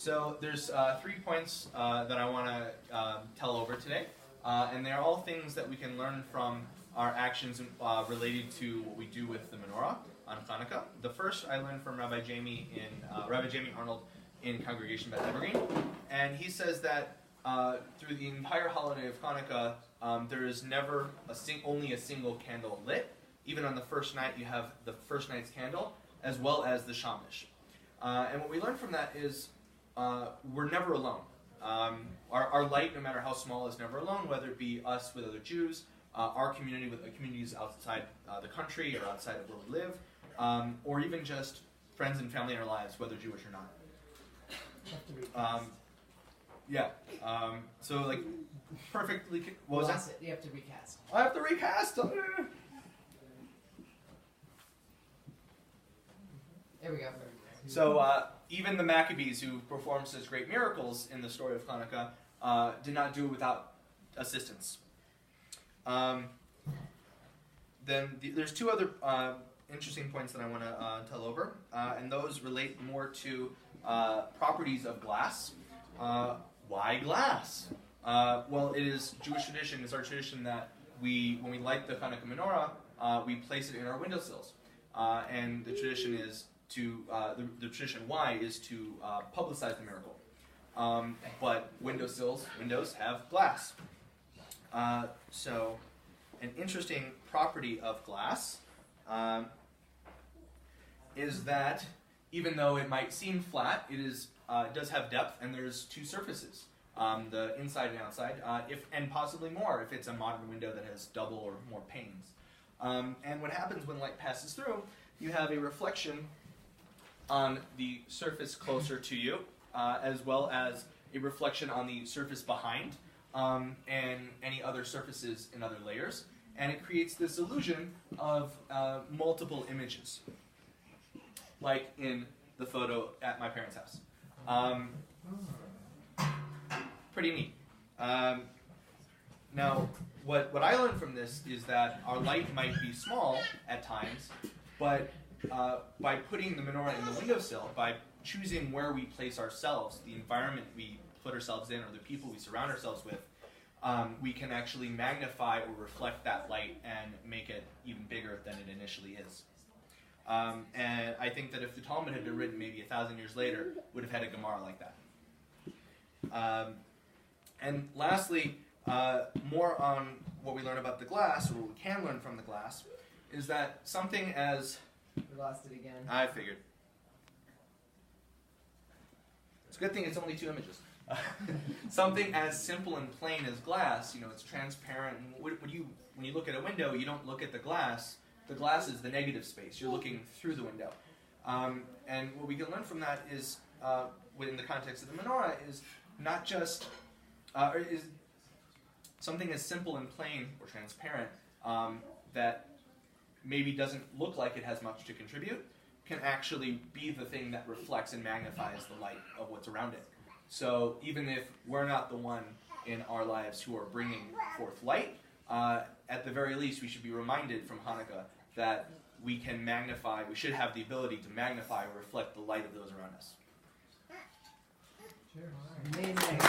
So there's 3 points that I want to tell over today, and they're all things that we can learn from our actions related to what we do with the menorah on Hanukkah. The first I learned from Rabbi Jamie Arnold in Congregation Beth Evergreen, and he says that through the entire holiday of Hanukkah, there is never only a single candle lit. Even on the first night, you have the first night's candle as well as the shamash. And what we learn from that is we're never alone. Our light, no matter how small, is never alone, whether it be us with other Jews, our community with communities outside the country or outside of where we live, or even just friends and family in our lives, whether Jewish or not. So like perfectly. What was that? You have to recast. I have to recast. There we go. So even the Maccabees, who performed such great miracles in the story of Hanukkah, did not do it without assistance. There's 2 other interesting points that I want to tell over, and those relate more to properties of glass. Why glass? Well, it is Jewish tradition. It's our tradition that when we light the Hanukkah menorah, we place it in our windowsills, and the tradition is the tradition why is to publicize the miracle. But windows have glass. So an interesting property of glass is that even though it might seem flat, it does have depth, and there's 2 surfaces, the inside and outside, and possibly more if it's a modern window that has double or more panes. And what happens when light passes through, you have a reflection on the surface closer to you, as well as a reflection on the surface behind, and any other surfaces in other layers. And it creates this illusion of multiple images, like in the photo at my parents' house. Pretty neat. Now, what I learned from this is that our light might be small at times, but by putting the menorah in the windowsill, by choosing where we place ourselves, the environment we put ourselves in, or the people we surround ourselves with, we can actually magnify or reflect that light and make it even bigger than it initially is. And I think that if the Talmud had been written maybe 1,000 years later, it would have had a Gemara like that. And lastly, more on what we learn about the glass, or what we can learn from the glass, is that something as... We lost it again. I figured. It's a good thing it's only 2 images. Something as simple and plain as glass, it's transparent. And when you look at a window, you don't look at the glass. The glass is the negative space. You're looking through the window. And what we can learn from that is, within the context of the menorah, is not just is something as simple and plain or transparent that maybe doesn't look like it has much to contribute, can actually be the thing that reflects and magnifies the light of what's around it. So even if we're not the one in our lives who are bringing forth light, at the very least we should be reminded from Hanukkah that we should have the ability to magnify or reflect the light of those around us. Sure. Amazing.